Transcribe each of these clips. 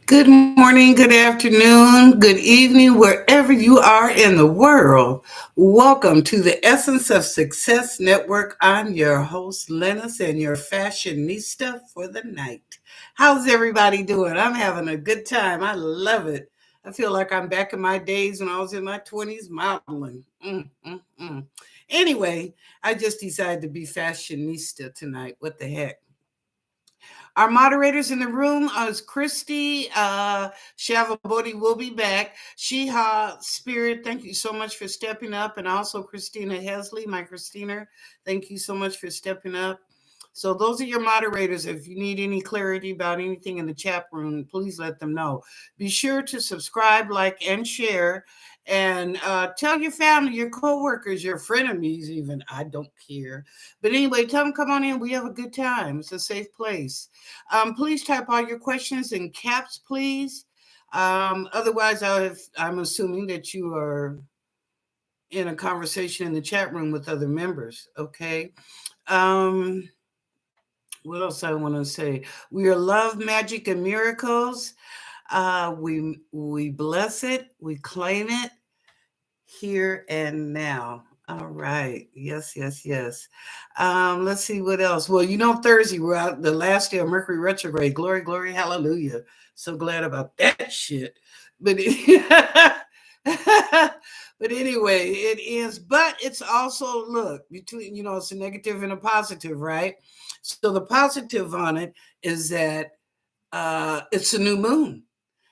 Good morning, good afternoon, good evening, wherever you are in the world. Welcome to the Essence of Success Network. I'm your host, Lennis, and your fashionista for the night. How's everybody doing? I'm having a good time. I love it. I feel like I'm back in my days when I was in my 20s modeling. Anyway, I just decided to be fashionista tonight. What the heck? Our moderators in the room is Christy Shavabodi will be back. Sheha Spirit, thank you so much for stepping up. And also Christina Hesley, my Christina, thank you so much for stepping up. So those are your moderators. If you need any clarity about anything in the chat room, please let them know. Be sure to subscribe, like, and share. And tell your family, your coworkers, your frenemies even. I don't care. But anyway, tell them come on in. We have a good time. It's a safe place. Please type all your questions in caps, please. Otherwise, I'm assuming that you are in a conversation in the chat room with other members. Okay. Um, what else I want to say? We are love, magic, and miracles. We bless it. We claim it here and now. All right. Yes, yes, yes. Let's see what else. Well, Thursday, we're out the last day of Mercury retrograde. Glory, glory, hallelujah. So glad about that shit. But but anyway, it is, but it's also look between, it's a negative and a positive, right? So the positive on it is that it's a new moon.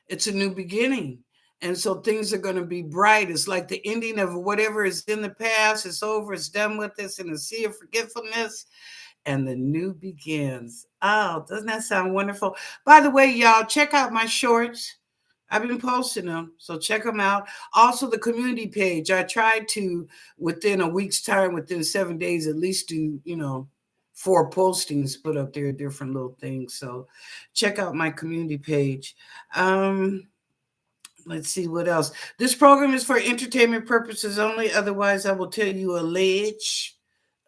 It's a new beginning. And so things are going to be bright. It's like the ending of whatever is in the past. It's over. It's done with this in a sea of forgetfulness. And the new begins. Oh, doesn't that sound wonderful? By the way, y'all, check out my shorts. I've been posting them, so check them out. Also, the community page. I tried to, within a week's time, within 7 days, at least do, 4 postings put up there, different little things. So check out my community page. Let's see what else. This program is for entertainment purposes only. Otherwise, I will tell you a ledge.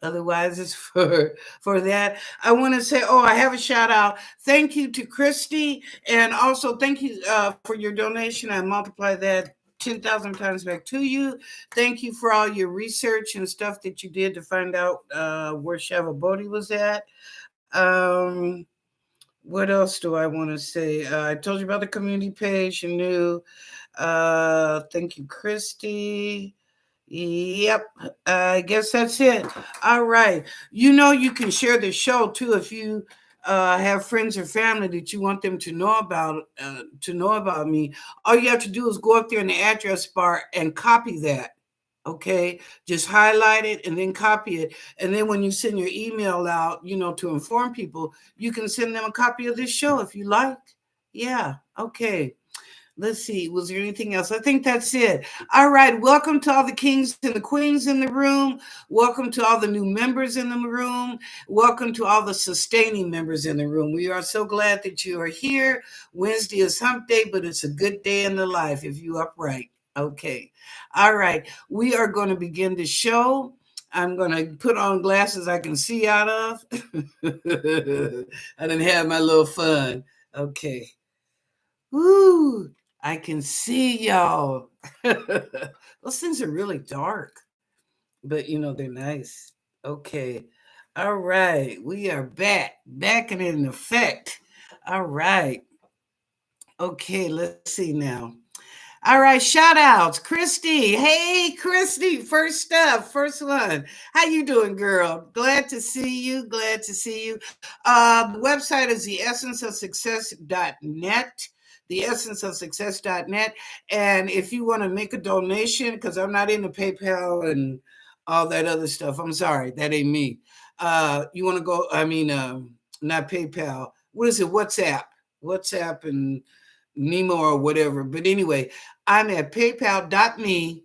Otherwise, it's for that. I want to say, I have a shout out. Thank you to Christy, and also thank you for your donation. I multiply that 10,000 times back to you. Thank you for all your research and stuff that you did to find out where Shava Bodhi was at. What else do I want to say? I told you about the community page. You knew. Thank you, Christy. Yep, I guess that's it. All right. You can share the show too if you have friends or family that you want them to know about me. All you have to do is go up there in the address bar and copy that. Okay, just highlight it and then copy it. And then when you send your email out, to inform people, you can send them a copy of this show if you like. Yeah, okay. Let's see. Was there anything else? I think that's it. All right. Welcome to all the kings and the queens in the room. Welcome to all the new members in the room. Welcome to all the sustaining members in the room. We are so glad that you are here. Wednesday is hump day, but it's a good day in the life if you upright. Okay. All right. We are going to begin the show. I'm going to put on glasses I can see out of. I didn't have my little fun. Okay. Woo! I can see y'all. Those things are really dark, but they're nice. Okay. All right. We are back and in effect. All right. Okay. Let's see now. All right, shout outs. Christy. Hey, Christy. First up, first one. How you doing, girl? Glad to see you. Glad to see you. The website is theessenceofsuccess.net. Theessenceofsuccess.net. And if you want to make a donation, because I'm not into PayPal and all that other stuff. I'm sorry, that ain't me. You want to go, not PayPal. What is it? WhatsApp. WhatsApp and Nemo or whatever. But anyway, I'm at paypal.me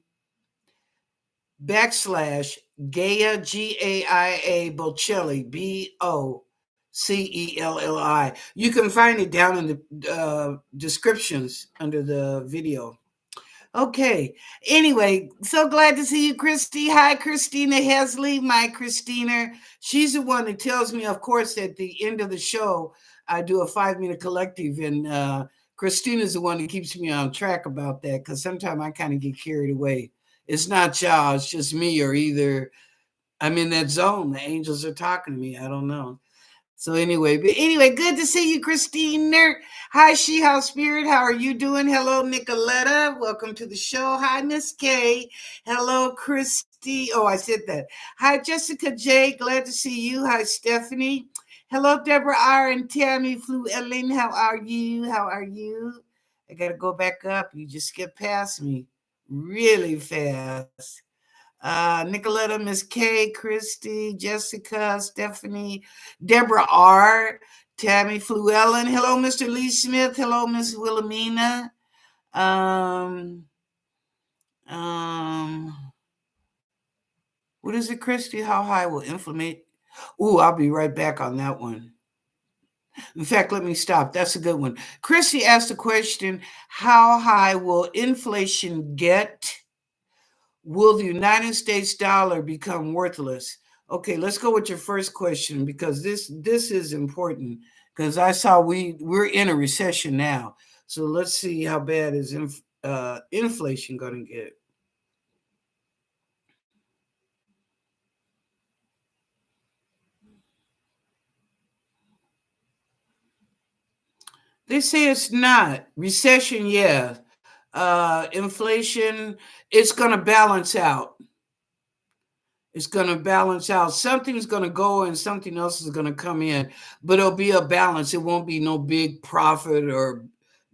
/Gaia, Gaia Bocelli, Boccelli. You can find it down in the descriptions under the video. Okay. Anyway, so glad to see you, Christy. Hi, Christina Hesley, my Christina. She's the one that tells me, of course, at the end of the show, I do a 5-minute collective, and Christina's the one that keeps me on track about that because sometimes I kind of get carried away. It's not y'all, it's just me, or either I'm in that zone. The angels are talking to me. I don't know. So anyway, good to see you, Christina. Hi, She House Spirit. How are you doing? Hello, Nicoletta. Welcome to the show. Hi, Miss Kay. Hello, Christy. Oh, I said that. Hi, Jessica J. Glad to see you. Hi, Stephanie. Hello, Deborah R. and Tammy Flew Ellen. How are you? How are you? I gotta go back up. You just skipped past me really fast. Nicoletta, Miss K, Christy, Jessica, Stephanie, Deborah R, Tammy Fluellen. Hello, Mr. Lee Smith. Hello, Miss Wilhelmina. Um, um, what is it, Christy? How high will inflammate? Ooh, I'll be right back on that one. In fact, let me stop. That's a good one. Christy asked the question, how high will inflation get? Will the United States dollar become worthless? Okay, let's go with your first question because this is important because I saw we're in a recession now. So let's see how bad is inflation going to get. They say it's not recession. Yeah, inflation. It's going to balance out. It's going to balance out. Something's going to go and something else is going to come in, but it'll be a balance. It won't be no big profit or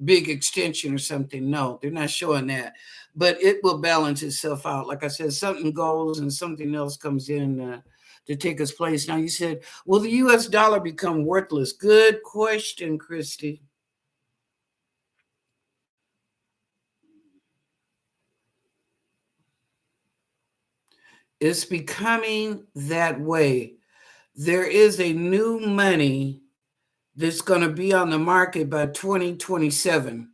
big extension or something. No, they're not showing that, but it will balance itself out. Like I said, something goes and something else comes in to take its place. Now, you said, will the U.S. dollar become worthless? Good question, Christy. It's becoming that way. There is a new money that's going to be on the market by 2027.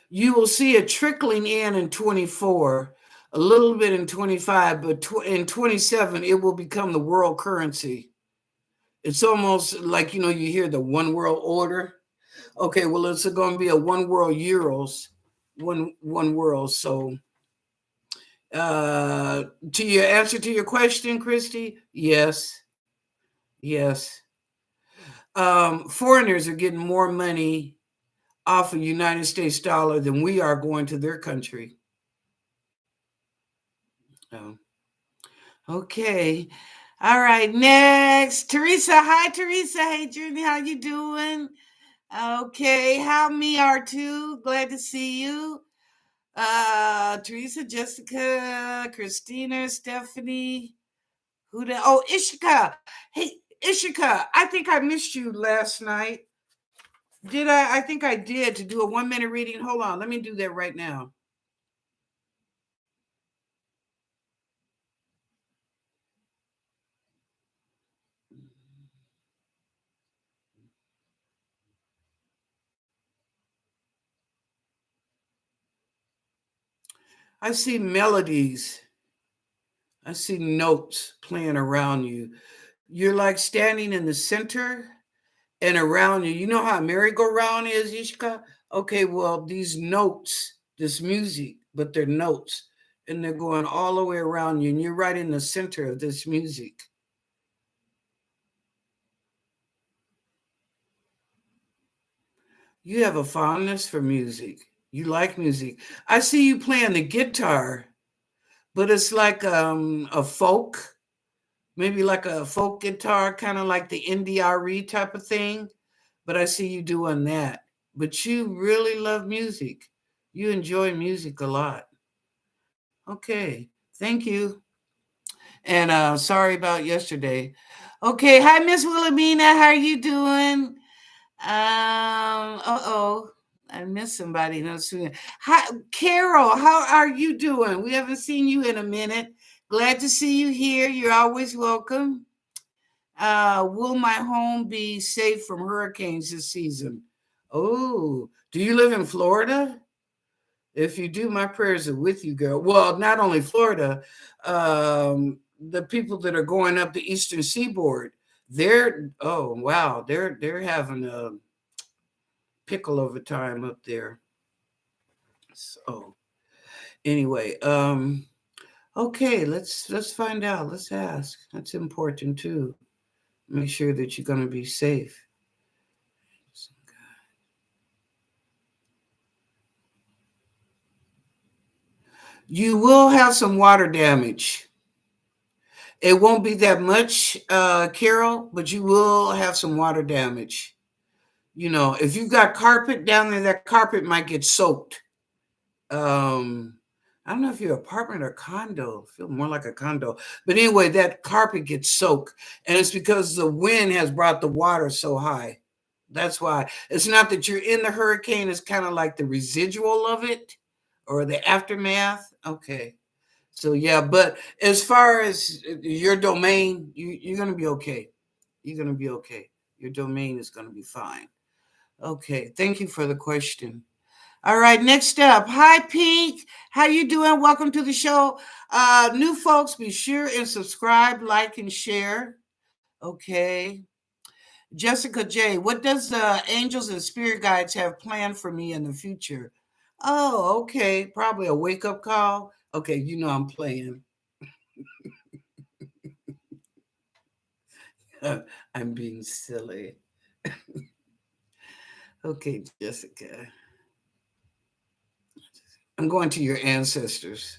You will see it trickling in 24, a little bit in 25, but in 27, it will become the world currency. It's almost like, you hear the one world order. Okay, well, it's going to be a one world euros, one world. So, uh, to your answer to your question, Christy, yes, yes. Foreigners are getting more money off a United States dollar than we are going to their country. Oh, okay. All right. Next, Teresa. Hi, Teresa. Hey, Journey. How you doing? Okay. How me are too. Glad to see you. Teresa, Jessica, Christina, Stephanie. Who the? Oh, Ishika. Hey, Ishika. I think I missed you last night. Did I? I think I did to do a 1 minute reading. Hold on. Let me do that right now. I see melodies. I see notes playing around you. You're like standing in the center and around you. You know how a merry-go-round is, Ishka? Okay, well, these notes, this music, but they're notes, and they're going all the way around you, and you're right in the center of this music. You have a fondness for music. You like music. I see you playing the guitar, but it's like a folk, maybe like a folk guitar, kind of like the NDRE type of thing. But I see you doing that. But you really love music. You enjoy music a lot. Okay. Thank you. And sorry about yesterday. Okay. Hi, Miss Wilhelmina. How are you doing? Uh-oh. I missed somebody. No, hi, Carol. How are you doing? We haven't seen you in a minute. Glad to see you here. You're always welcome. Will my home be safe from hurricanes this season? Oh, do you live in Florida? If you do, my prayers are with you, girl. Well, not only Florida, the people that are going up the eastern seaboard, they're oh wow, they're having pickle over time up there. So anyway, okay, let's find out. Let's ask. That's important too. Make sure that you're going to be safe. You will have some water damage. It won't be that much, Carol, but you will have some water damage. You know, if you've got carpet down there, that carpet might get soaked. Um, I don't know if you're apartment or condo. I feel more like a condo. But anyway, that carpet gets soaked. And it's because the wind has brought the water so high. That's why. It's not that you're in the hurricane, it's kind of like the residual of it or the aftermath. Okay. So yeah, but as far as your domain, you're gonna be okay. You're gonna be okay. Your domain is gonna be fine. Okay, thank you for the question. All right, next up. Hi, Pete. How you doing? Welcome to the show. New folks, be sure and subscribe, like, and share. Okay. Jessica J, what does angels and spirit guides have planned for me in the future? Oh, okay. Probably a wake-up call. Okay, you know I'm playing. I'm being silly. Okay, Jessica. I'm going to your ancestors.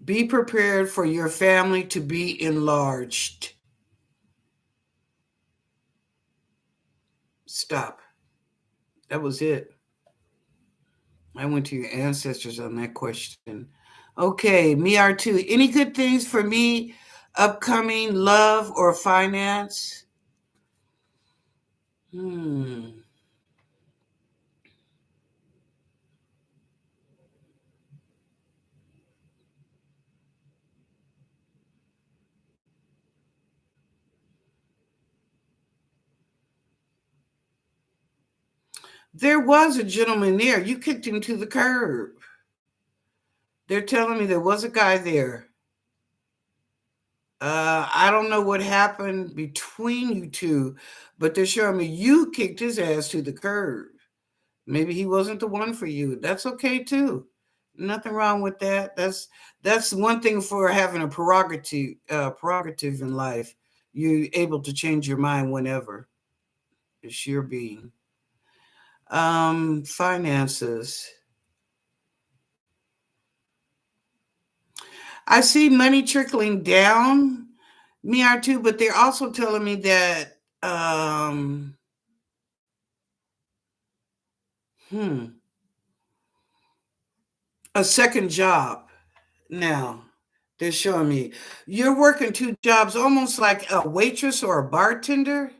Be prepared for your family to be enlarged. Stop. That was it. I went to your ancestors on that question. Okay, me R2. Any good things for me upcoming love or finance? Hmm. There was a gentleman there. You kicked him to the curb. They're telling me there was a guy there. I don't know what happened between you two, but they're showing me you kicked his ass to the curb. Maybe he wasn't the one for you. That's okay too. Nothing wrong with that. That's one thing for having a prerogative in life. You're able to change your mind whenever. It's your being. Finances. I see money trickling down. Me are too, but they're also telling me that hmm, a second job. Now, they're showing me you're working two jobs almost like a waitress or a bartender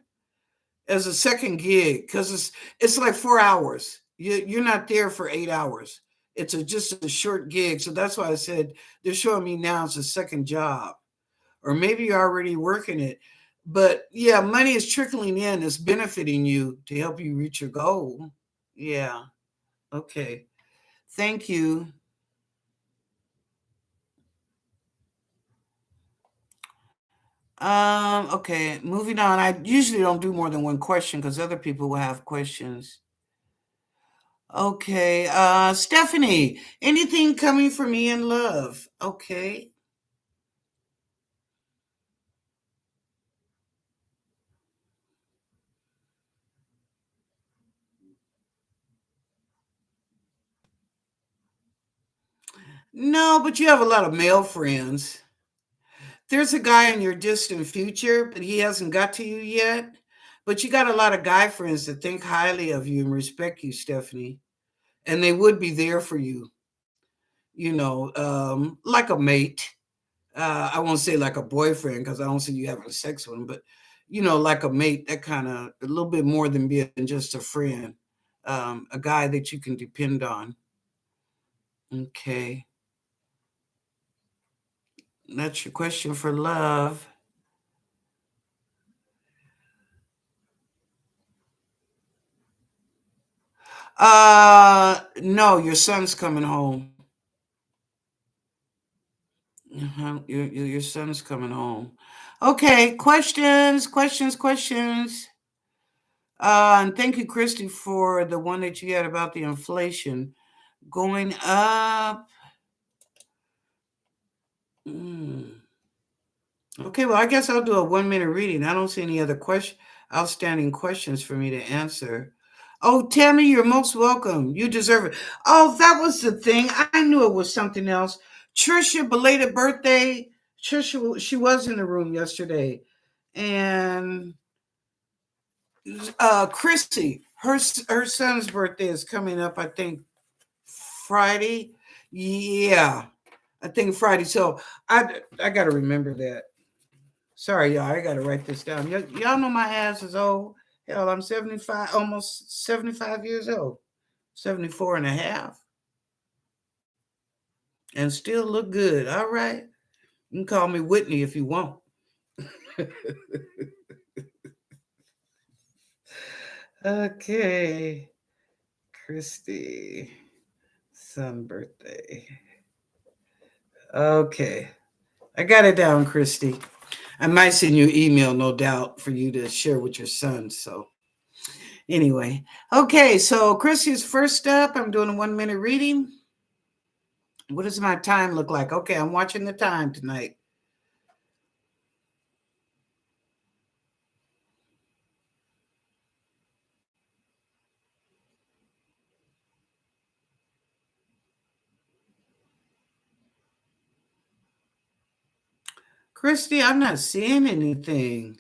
as a second gig because it's like 4 hours. You're not there for 8 hours. It's just a short gig. So that's why I said they're showing me now it's a second job. Or maybe you're already working it. But yeah, money is trickling in, it's benefiting you to help you reach your goal. Yeah. Okay. Thank you. Okay, moving on. I usually don't do more than one question because other people will have questions. Okay, Stephanie, anything coming for me in love? Okay. No, but you have a lot of male friends. There's a guy in your distant future, but he hasn't got to you yet. But you got a lot of guy friends that think highly of you and respect you, Stephanie. And they would be there for you, like a mate. I won't say like a boyfriend because I don't see you having sex with him, but like a mate, that kind of a little bit more than being just a friend, a guy that you can depend on. Okay, that's your question for love. No, your son's coming home. Your son's coming home. Okay, questions, questions, questions. And thank you, Christy, for the one that you had about the inflation going up. Mm. Okay, well, I guess I'll do a 1 minute reading. I don't see any other outstanding questions for me to answer. Oh, Tammy, you're most welcome. You deserve it. Oh, that was the thing. I knew it was something else. Trisha, belated birthday. Trisha, she was in the room yesterday. And Chrissy, her son's birthday is coming up, I think, Friday. Yeah, I think Friday. So I got to remember that. Sorry, y'all. I got to write this down. Y'all know my ass is old. Hell, I'm 75, almost 75 years old. 74 and a half. And still look good. All right. You can call me Whitney if you want. Okay. Christy. Son birthday. Okay. I got it down, Christy. I might send you an email, no doubt, for you to share with your son. So, anyway, okay. So, Christy's first up. I'm doing a 1 minute reading. What does my time look like? Okay, I'm watching the time tonight. Christy, I'm not seeing anything.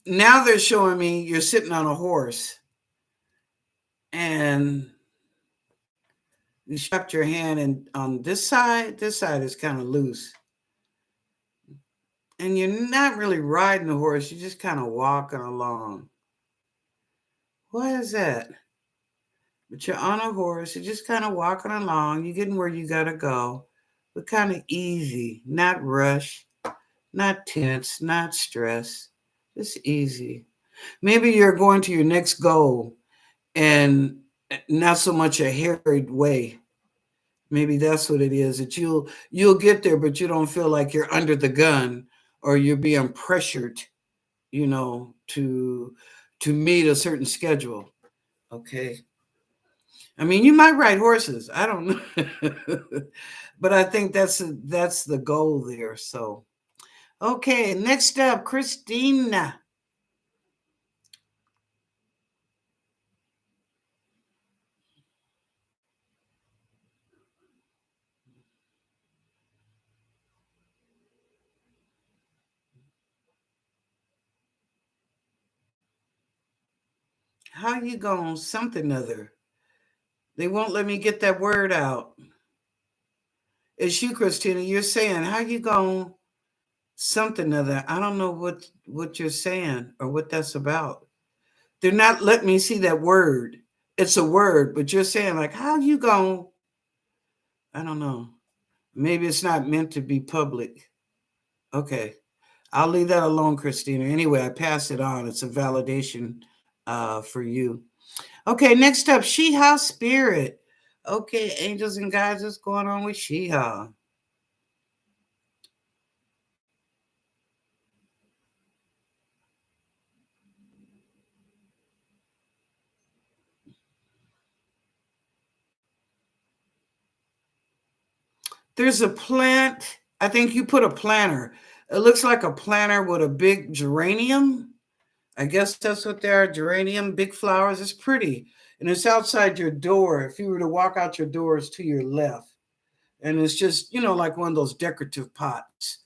Now they're showing me you're sitting on a horse and you strapped your hand, and on this side is kind of loose. And you're not really riding the horse, you're just kind of walking along. What is that? But you're on a horse, you're just kind of walking along, you're getting where you gotta go, but kind of easy, not rush, not tense, not stress, just easy. Maybe you're going to your next goal and not so much a harried way. Maybe that's what it is. That you'll get there, but you don't feel like you're under the gun or you're being pressured, to meet a certain schedule. Okay. I mean, you might ride horses. I don't know, but I think that's the goal there. So, okay, next up, Christina. How you going something other? They won't let me get that word out. It's you, Christina. You're saying how you going something other. I don't know what you're saying or what that's about. They're not letting me see that word. It's a word, but you're saying like how you going. I don't know. Maybe it's not meant to be public. Okay. I'll leave that alone, Christina. Anyway, I pass it on. It's a validation for you. Okay, next up, Sheha Spirit. Okay, angels and guides, what's going on with Sheha? There's a plant. I think you put a planter. It looks like a planter with a big geranium. I guess that's what they are, geranium, big flowers. It's pretty. And it's outside your door. If you were to walk out your doors to your left. And it's just, like one of those decorative pots.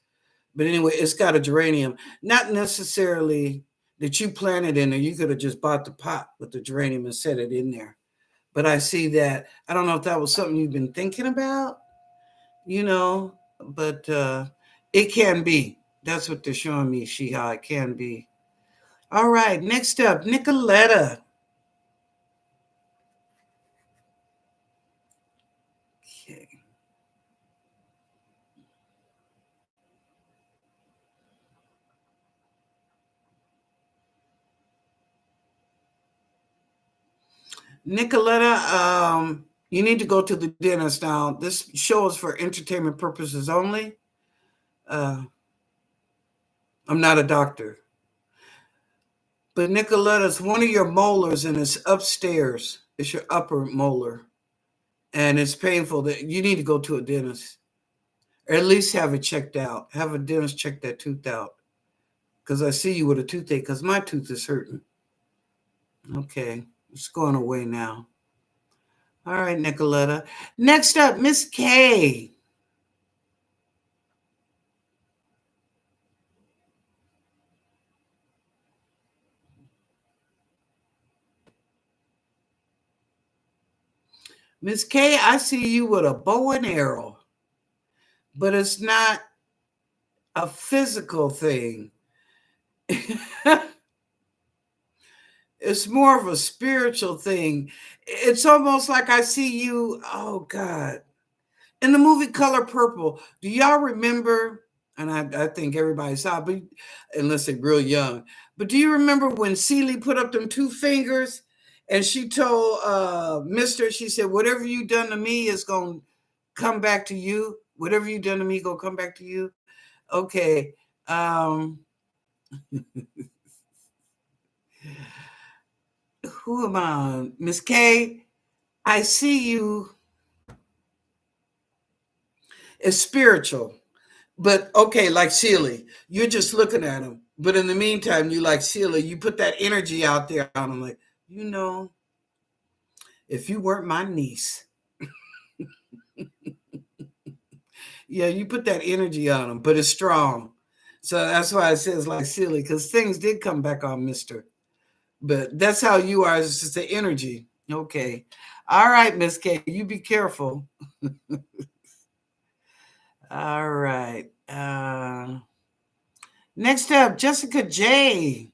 But anyway, it's got a geranium. Not necessarily that you planted in there. You could have just bought the pot with the geranium and set it in there. But I see that. I don't know if that was something you've been thinking about, but it can be. That's what they're showing me, Shiha. It can be. All right, next up, Nicoletta. Okay. Nicoletta, you need to go to the dentist now. This show is for entertainment purposes only. Uh, I'm not a doctor. But Nicoletta's one of your molars and it's upstairs. It's your upper molar. And it's painful that you need to go to a dentist. Or at least have it checked out. Have a dentist check that tooth out. Because I see you with a toothache because my tooth is hurting. Okay. It's going away now. All right, Nicoletta. Next up, Miss K. Miss K, I see you with a bow and arrow, but it's not a physical thing. It's more of a spiritual thing. It's almost like I see you, oh God, in the movie Color Purple. Do y'all remember? And I think everybody saw, but unless they're real young. But do you remember when Celie put up them two fingers and she told Mister, she said, whatever you done to me is gonna come back to you. Whatever you done to me, gonna come back to you. Okay. Who am I? Miss K, I see you as spiritual. But okay, like Celie, you're just looking at him. But in the meantime, you like Celie, you put that energy out there on him, like, you know, if you weren't my niece, yeah, you put that energy on him, but it's strong. So that's why it says like Celie, because things did come back on Mister. But that's how you are. It's just the energy. Okay. All right, Miss K, you be careful. All right. Next up, Jessica J.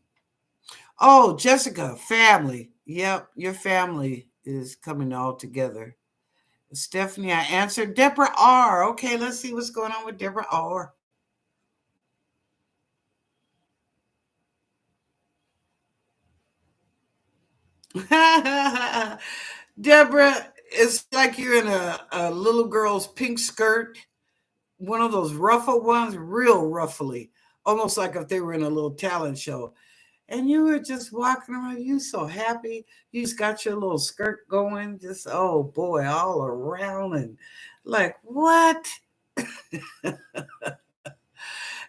Oh, Jessica, family. Yep, your family is coming all together. Stephanie, I answered. Deborah R. Okay, let's see what's going on with Deborah R. Deborah, it's like you're in a little girl's pink skirt, one of those ruffled ones, real ruffly, almost like if they were in a little talent show. And you were just walking around, you so happy. You just got your little skirt going, just oh boy, all around and like what?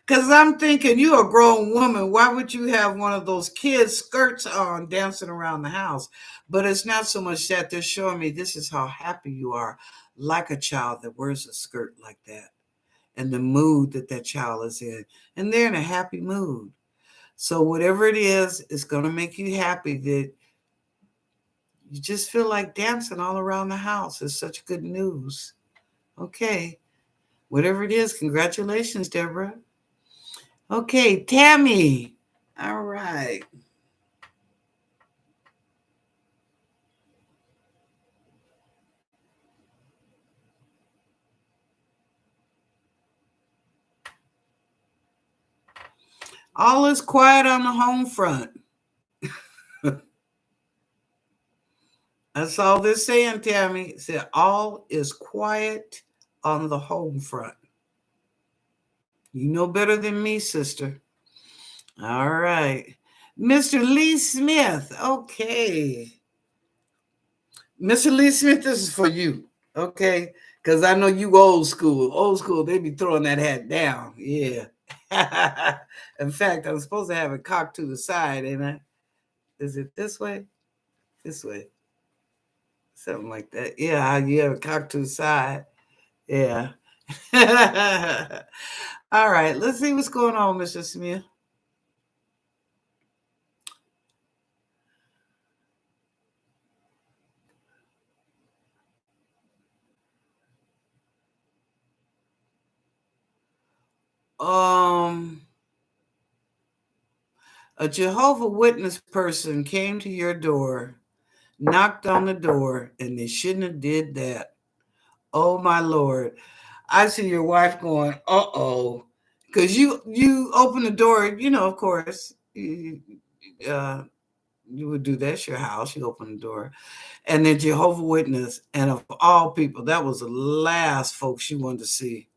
Because I'm thinking you're a grown woman. Why would you have one of those kids' skirts on dancing around the house? But it's not so much that they're showing me this is how happy you are, like a child that wears a skirt like that, and the mood that that child is in. And they're in a happy mood. So whatever it is, it's going to make you happy that you just feel like dancing all around the house. It's such good news. Okay. Whatever it is, congratulations, Deborah. Okay, Tammy. All right. All is quiet on the home front. That's all they're saying, Tammy. It said all is quiet on the home front. You know better than me, sister. All right. Mr. Lee Smith. Okay. Mr. Lee Smith, this is for you. Okay. Because I know you old school. Old school, they be throwing that hat down. Yeah. In fact, I'm supposed to have it cocked to the side, ain't I? Is it this way? This way. Something like that. Yeah, you have it cocked to the side. Yeah. All right, let's see what's going on, Mr. Smith. Um, a Jehovah Witness person came to your door, knocked on the door, and they shouldn't have did that. Oh my Lord. I see your wife going, uh-oh. Because you open the door, you know, of course, uh, you would do that. It's your house. You open the door. and they're Jehovah Witness. And of all people, that was the last folks she wanted to see.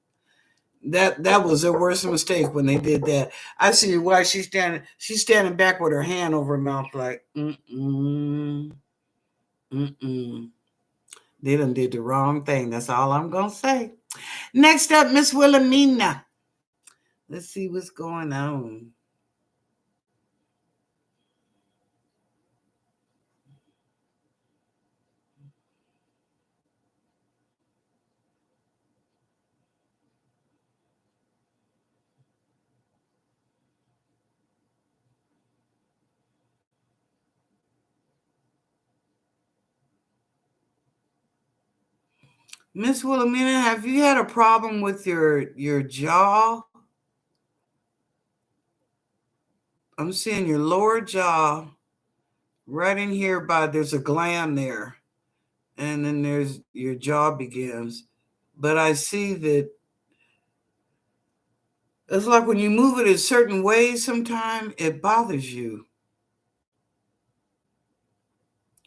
That was their worst mistake when they did that. I see why she's standing back with her hand over her mouth like mm-mm, mm-mm. They done did the wrong thing. That's all I'm gonna say. Next up, Miss Wilhelmina. Let's see what's going on. Miss Wilhelmina, have you had a problem with your jaw? I'm seeing your lower jaw right in here by there's a gland there. And then there's your jaw begins. But I see that it's like when you move it a certain way sometime, it bothers you.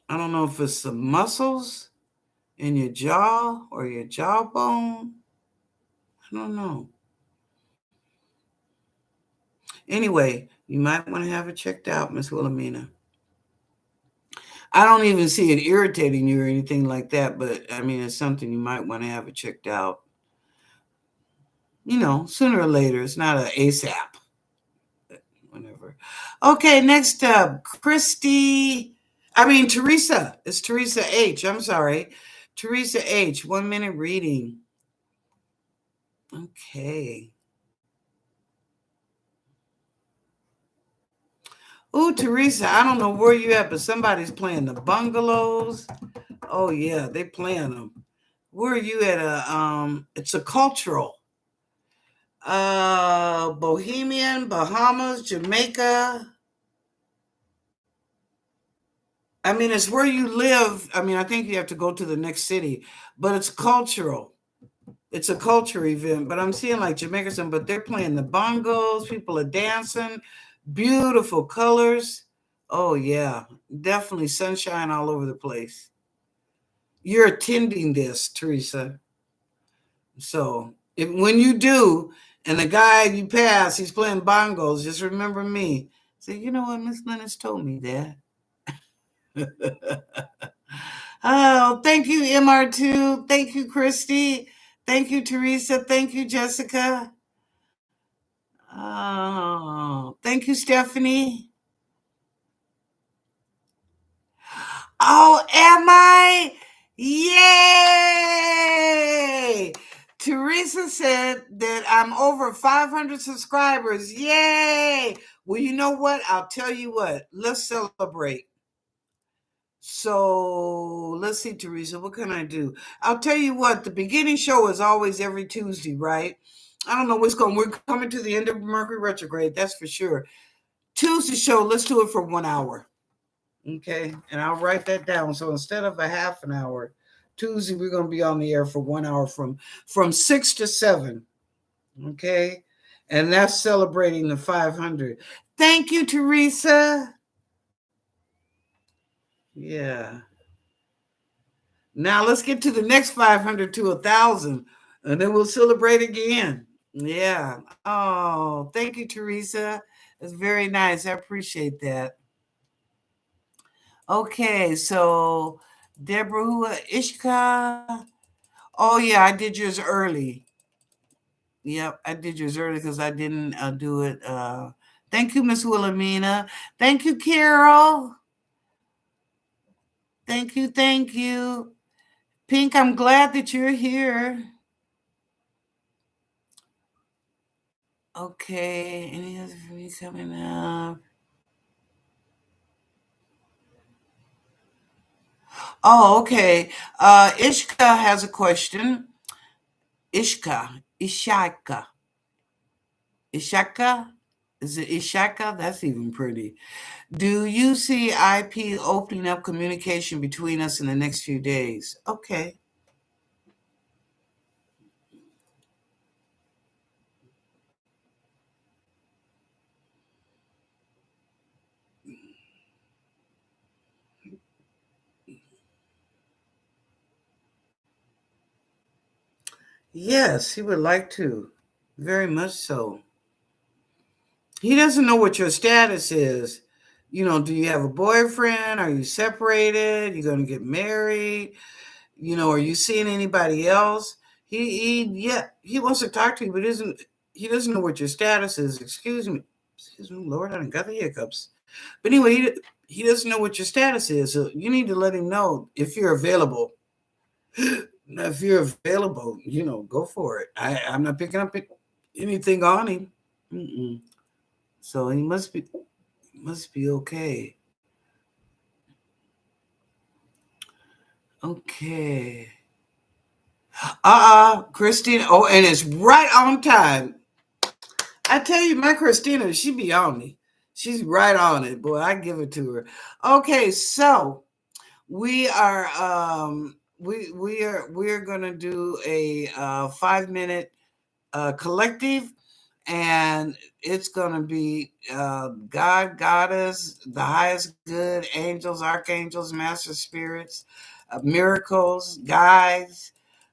I don't know if it's the muscles in your jaw or your jawbone. I don't know. Anyway, you might want to have it checked out, Miss Wilhelmina. I don't even see it irritating you or anything like that, but I mean, it's something you might want to have it checked out. Sooner or later. It's not an ASAP. Whenever. Okay, next up, Teresa. It's Teresa H. I'm sorry. Teresa H. 1 minute reading. Okay. Oh, Teresa, I don't know where you at, but somebody's playing the bungalows. Oh yeah, they playing them. Where are you at? It's a cultural. Bohemian, Bahamas, Jamaica. I mean, it's where you live. I mean, I think you have to go to the next city, but it's cultural. It's a culture event, but I'm seeing like Jamaica, but they're playing the bongos. People are dancing, beautiful colors. Oh yeah, definitely sunshine all over the place. You're attending this, Teresa. So when you do, and the guy you pass, he's playing bongos, just remember me. Say, you know what, Miss Lennox told me that. Oh, thank you, MR2. Thank you, Christy. Thank you, Teresa. Thank you, Jessica. Oh, thank you, Stephanie. Oh, am I? Yay! Teresa said that I'm over 500 subscribers. Yay! Well, you know what? I'll tell you what. Let's celebrate. So let's see, Teresa, what can I do? I'll tell you what, the beginning show is always every Tuesday, right? I don't know what's going. We're coming to the end of Mercury retrograde, that's for sure. Tuesday show, let's do it for 1 hour. Okay. And I'll write that down. So instead of a half an hour, Tuesday we're gonna be on the air for 1 hour from 6 to 7. Okay. And that's celebrating the 500. Thank you, Teresa. Yeah. Now let's get to the next 500 to 1,000, and then we'll celebrate again. Yeah. Oh, thank you, Teresa. It's very nice. I appreciate that. Okay, so Deborah, Ishka. Oh yeah, I did yours early. Yep, I did yours early because I didn't do it. Thank you, Miss Wilhelmina. Thank you, Carol. Thank you, thank you. Pink, I'm glad that you're here. Okay, any other for me coming up? Oh, okay. Ishka has a question. Ishaka. Ishaka? Is it Ishaka? That's even pretty. Do you see IP opening up communication between us in the next few days? Okay. Yes, he would like to. Very much so. He doesn't know what your status is. Do you have a boyfriend? Are you separated? You going to get married? Are you seeing anybody else? He wants to talk to you, but isn't he doesn't know what your status is. Excuse me, Lord, I done got the hiccups. But anyway, he doesn't know what your status is. So you need to let him know if you're available. Now, if you're available, go for it. I'm not picking up anything on him. Mm-mm. So he must be okay. Okay. Christina. Oh, and it's right on time. I tell you, my Christina, she be on me. She's right on it, boy. I give it to her. Okay, so we're gonna do a 5 minute collective, and it's gonna be God, Goddess, the highest good, angels, archangels, master spirits, miracles, guides,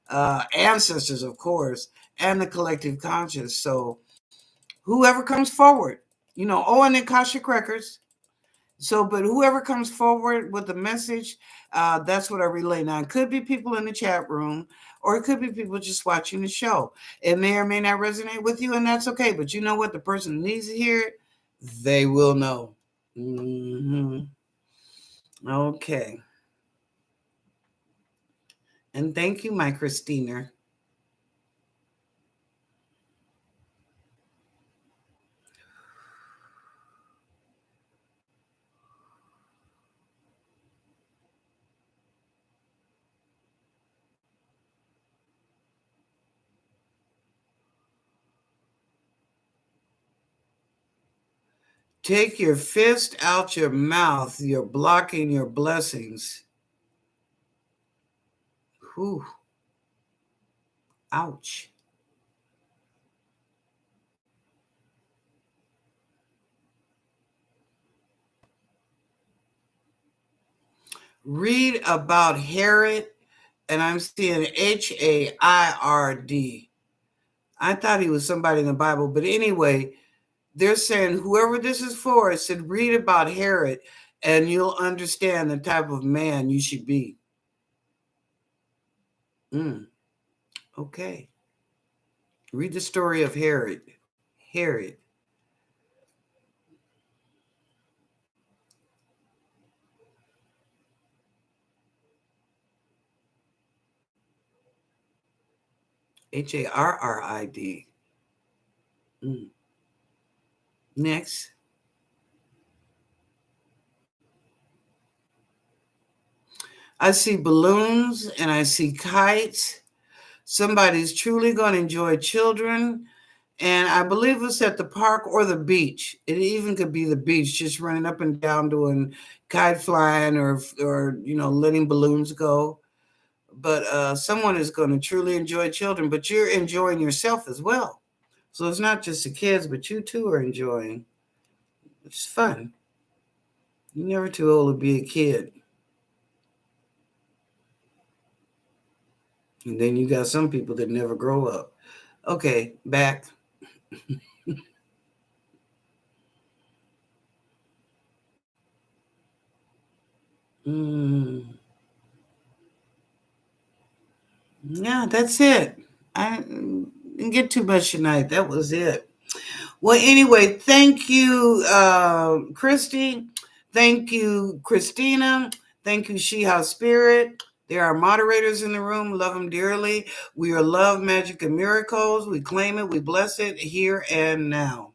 ancestors, of course, and the collective conscious. So whoever comes forward, and then Akashic Records. So, but whoever comes forward with the message, that's what I relay. Now, it could be people in the chat room, or it could be people just watching the show. It may or may not resonate with you, and that's okay. But you know what? The person needs to hear it, they will know. Hmm. Okay. And thank you, my Christina. Take your fist out your mouth. You're blocking your blessings. Whew. Ouch. Read about Herod, and I'm seeing Haird. I thought he was somebody in the Bible, but anyway, they're saying whoever this is for, it said read about Herod, and you'll understand the type of man you should be. Mm, okay. Read the story of Herod. Herod. Harrid. Mm. Next. I see balloons and I see kites. Somebody's truly going to enjoy children. And I believe it's at the park or the beach. It even could be the beach, just running up and down doing kite flying or letting balloons go. But someone is going to truly enjoy children, but you're enjoying yourself as well. So it's not just the kids, but you too are enjoying. It's fun. You're never too old to be a kid. And then you got some people that never grow up. Okay, back. Mm, yeah, that's it. I didn't get too much tonight. That was it. Well, anyway, thank you, Christy. Thank you, Christina. Thank you, Sheha Spirit. There are moderators in the room. Love them dearly. We are love, magic, and miracles. We claim it. We bless it here and now.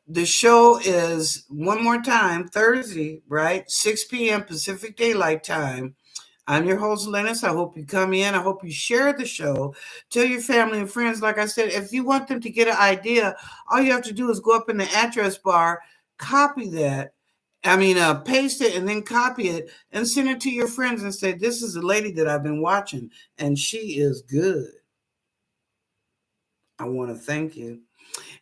The show is one more time Thursday, right? 6 p.m. Pacific Daylight Time. I'm your host, Lennis. I hope you come in. I hope you share the show. Tell your family and friends. Like I said, if you want them to get an idea, all you have to do is go up in the address bar, copy that. Paste it and then copy it and send it to your friends and say, this is the lady that I've been watching and she is good. I want to thank you.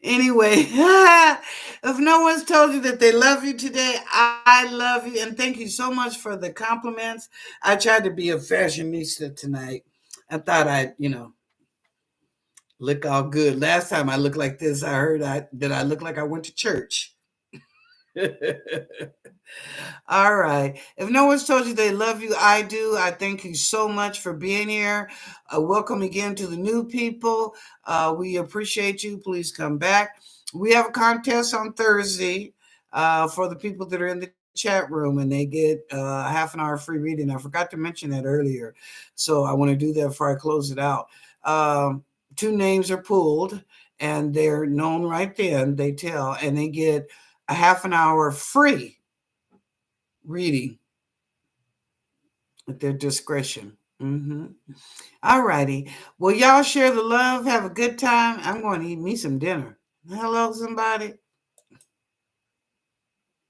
Anyway, if no one's told you that they love you today, I love you. And thank you so much for the compliments. I tried to be a fashionista tonight. I thought I'd. Look all good. Last time I looked like this, I heard that I looked like I went to church. All right. If no one's told you they love you, I do. I thank you so much for being here. Welcome again to the new people. We appreciate you. Please come back. We have a contest on Thursday for the people that are in the chat room, and they get half an hour free reading. I forgot to mention that earlier, so I want to do that before I close it out. Two names are pulled, and they're known right then. They tell, and they get a half an hour free reading at their discretion. All righty. Well, y'all share the love. Have a good time. I'm going to eat me some dinner. Hello, somebody.